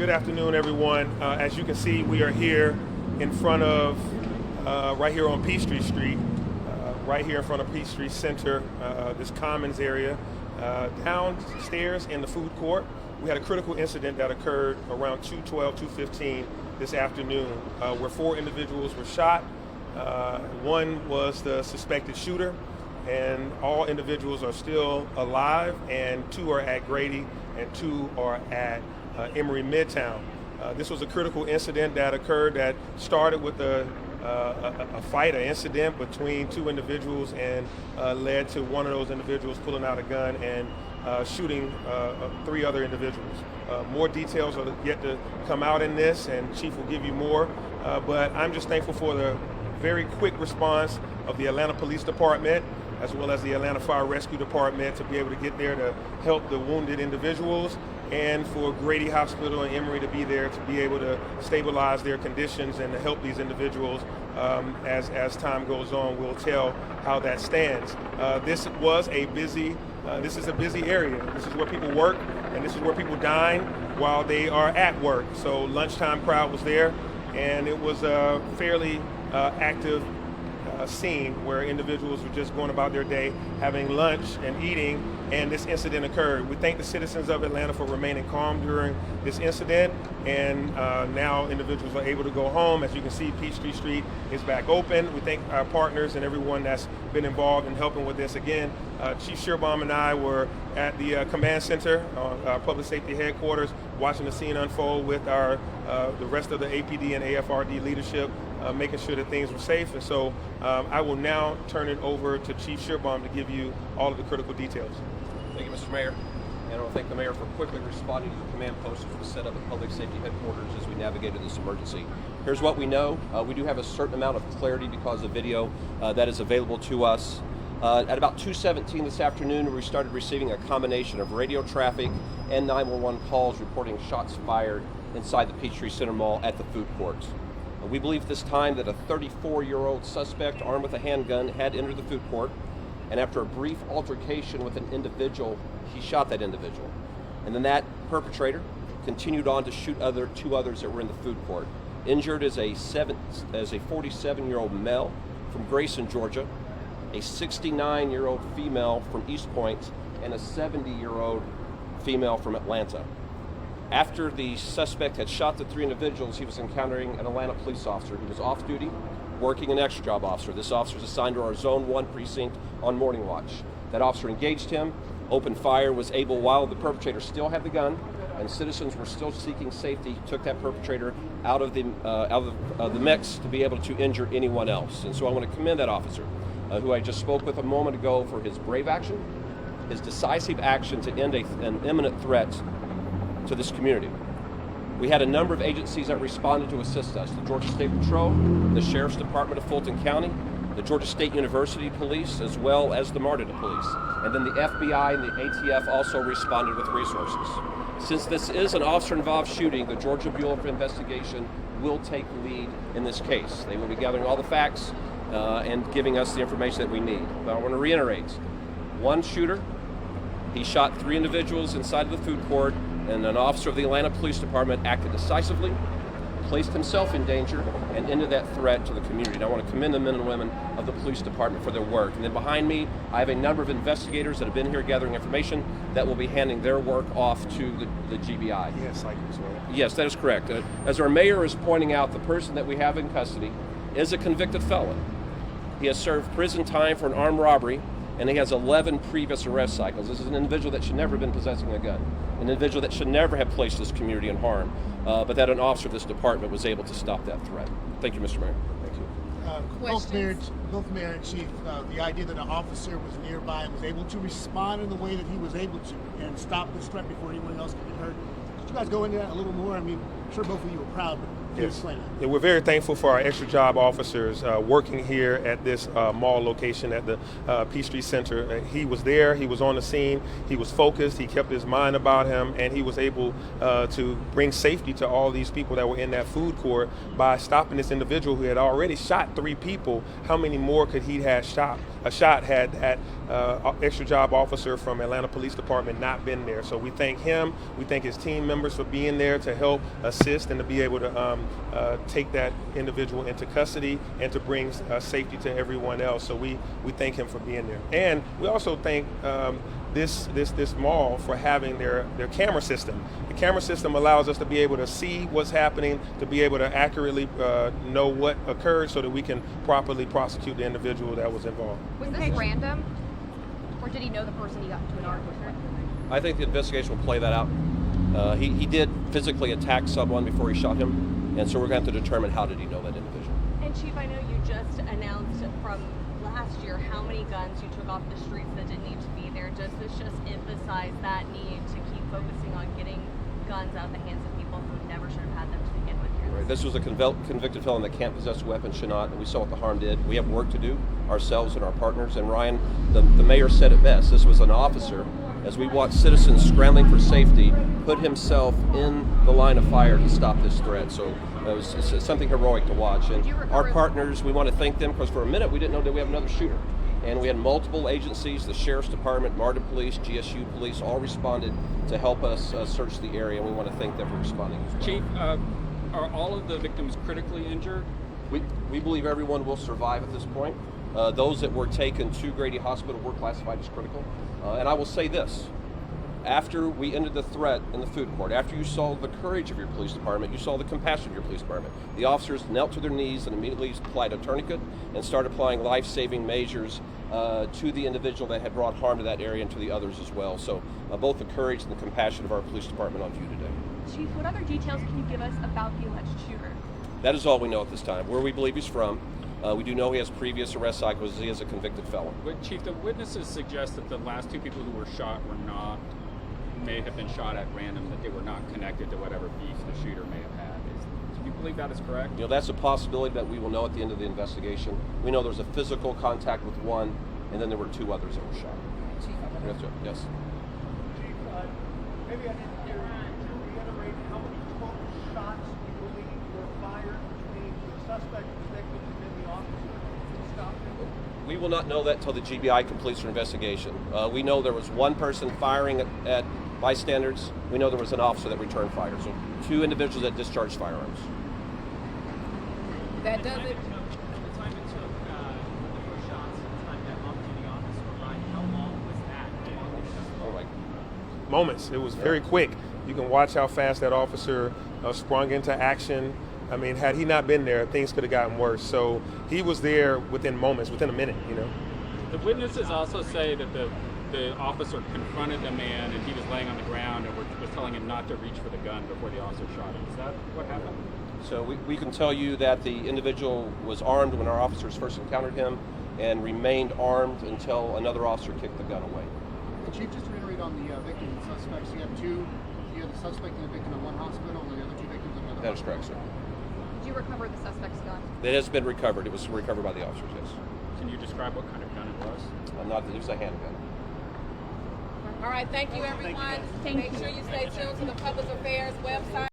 Good afternoon, everyone. As you can see, we are here in front of, right here on Peachtree Street, right here in front of Peachtree Center, this Commons area. Downstairs in the food court, we had a critical incident that occurred around 2:12, 2:15 this afternoon, where 4 individuals were shot. One was the suspected shooter, and all individuals are still alive, and 2 are at Grady and 2 are at Emory Midtown. This was a critical incident that occurred that started with a fight, an incident between 2 individuals, and led to one of those individuals pulling out a gun and shooting 3 other individuals. More details are yet to come out in this, and Chief will give you more, but I'm just thankful for the very quick response of the Atlanta Police Department, as well as the Atlanta Fire Rescue Department, to be able to get there to help the wounded individuals, and for Grady Hospital and Emory to be there to be able to stabilize their conditions and to help these individuals. As time goes on, we'll tell how that stands. This is a busy area. This is where people work, and this is where people dine while they are at work. So lunchtime crowd was there, and it was a fairly active scene where individuals were just going about their day, having lunch and eating, and this incident occurred. We thank the citizens of Atlanta for remaining calm during this incident, and now individuals are able to go home. As you can see, Peachtree Street is back open. We thank our partners and everyone that's been involved in helping with this. Again, Chief Schierbaum and I were at the command center, our public safety headquarters, watching the scene unfold with the rest of the APD and AFRD leadership, making sure that things were safe. And so I will now turn it over to Chief Schierbaum to give you all of the critical details. Thank you, Mr. Mayor. And I want to thank the Mayor for quickly responding to the command post that was set up at Public Safety Headquarters as we navigated this emergency. Here's what we know. We do have a certain amount of clarity because of video that is available to us. At about 2:17 this afternoon, we started receiving a combination of radio traffic and 911 calls reporting shots fired inside the Peachtree Center Mall at the food court. We believe at this time that a 34-year-old suspect armed with a handgun had entered the food court, and after a brief altercation with an individual, he shot that individual. And then that perpetrator continued on to shoot 2 others that were in the food court. Injured is a 47-year-old male from Grayson, Georgia, a 69-year-old female from East Point, and a 70-year-old female from Atlanta. After the suspect had shot the 3 individuals, he was encountering an Atlanta police officer who was off duty, working an extra job officer. This officer was assigned to our Zone 1 precinct on morning watch. That officer engaged him, opened fire, was able, while the perpetrator still had the gun and citizens were still seeking safety, took that perpetrator out of the mix to be able to injure anyone else. And so I want to commend that officer, who I just spoke with a moment ago, for his brave action, his decisive action to end an imminent threat to this community. We had a number of agencies that responded to assist us: the Georgia State Patrol, the Sheriff's Department of Fulton County, the Georgia State University Police, as well as the MARTA Police. And then the FBI and the ATF also responded with resources. Since this is an officer-involved shooting, the Georgia Bureau of Investigation will take lead in this case. They will be gathering all the facts and giving us the information that we need. But I want to reiterate, one shooter, he shot 3 individuals inside of the food court, and an officer of the Atlanta Police Department acted decisively, placed himself in danger, and ended that threat to the community. And I want to commend the men and women of the police department for their work. And then behind me, I have a number of investigators that have been here gathering information that will be handing their work off to the GBI. Yes, I as well. Yes, that is correct. As our mayor is pointing out, the person that we have in custody is a convicted felon. He has served prison time for an armed robbery, and he has 11 previous arrest cycles. This is an individual that should never have been possessing a gun, an individual that should never have placed this community in harm, but that an officer of this department was able to stop that threat. Thank you, Mr. Mayor. Thank you. Both Mayor and Chief, the idea that an officer was nearby and was able to respond in the way that he was able to and stop this threat before anyone else could get hurt. Could you guys go into that a little more? I mean, I'm sure both of you were proud, but can you explain that? Yeah, we're very thankful for our extra job officers working here at this mall location at the Peachtree Center. He was there, he was on the scene, he was focused, he kept his mind about him, and he was able to bring safety to all these people that were in that food court by stopping this individual who had already shot 3 people. How many more could he have shot? a shot had that extra job officer from Atlanta Police Department not been there. So we thank him, we thank his team members for being there to help assist and to be able to take that individual into custody and to bring safety to everyone else. So we thank him for being there. And we also thank this mall for having their camera system. The camera system allows us to be able to see what's happening, to be able to accurately know what occurred so that we can properly prosecute the individual that was involved. Was this random? Or did he know the person he got into an argument with? I think the investigation will play that out. He did physically attack someone before he shot him, and so we're going to have to determine how did he know that individual. And Chief, I know you just announced from last year how many guns you took off the streets that didn't need to be there. Does this just emphasize that need to keep focusing on getting guns out of the hands of people who never should have had them to begin with? Right. This was a convicted felon that can't possess a weapon, should not, and we saw what the harm did. We have work to do, ourselves and our partners. And Ryan, the mayor said it best. This was an officer, as we watched citizens scrambling for safety, put himself in the line of fire to stop this threat. So it's something heroic to watch. And our partners, we want to thank them because for a minute we didn't know that we have another shooter. And we had multiple agencies, the Sheriff's Department, MARTA Police, GSU Police, all responded to help us search the area, and we want to thank them for responding as well. Chief, are all of the victims critically injured? We believe everyone will survive at this point. Those that were taken to Grady Hospital were classified as critical. And I will say this, after we ended the threat in the food court, after you saw the courage of your police department, you saw the compassion of your police department. The officers knelt to their knees and immediately applied a tourniquet and started applying life-saving measures to the individual that had brought harm to that area and to the others as well. So both the courage and the compassion of our police department on view today. Chief, what other details can you give us about the alleged shooter? That is all we know at this time. Where we believe he's from. We do know he has previous arrest cycles. He is a convicted felon. But Chief, the witnesses suggest that the last two people who were shot may have been shot at random, that they were not connected to whatever beef the shooter may have had. Do you believe that is correct? You know, that's a possibility that we will know at the end of the investigation. We know there was a physical contact with one, and then there were two others that were shot. Yes. Chief, maybe I didn't hear you to reiterate how many total shots you believe were fired between the suspect, the victim, and then the officer who stopped him? We will not know that until the GBI completes their investigation. We know there was one person firing at bystanders. We know there was an officer that returned fire. So two individuals that discharged firearms. That does it. The time it took the first shots and the time that off-duty officer arrived, how long was that? Oh, my. Moments. It was very quick. You can watch how fast that officer sprung into action. I mean, had he not been there, things could have gotten worse. So he was there within moments, within a minute, you know. The witnesses also say that the officer confronted the man and he was laying on the ground and was telling him not to reach for the gun before the officer shot him. Is that what happened? So we can tell you that the individual was armed when our officers first encountered him and remained armed until another officer kicked the gun away. And Chief, just to reiterate on the victim and suspects, you have the suspect and the victim in one hospital and the other two victims in another. That is correct, sir. Did you recover the suspect's gun? It has been recovered. It was recovered by the officers, yes. Can you describe what kind of gun it was? It was a handgun. All right, thank you, everyone. Make sure you stay tuned to the Public Affairs website.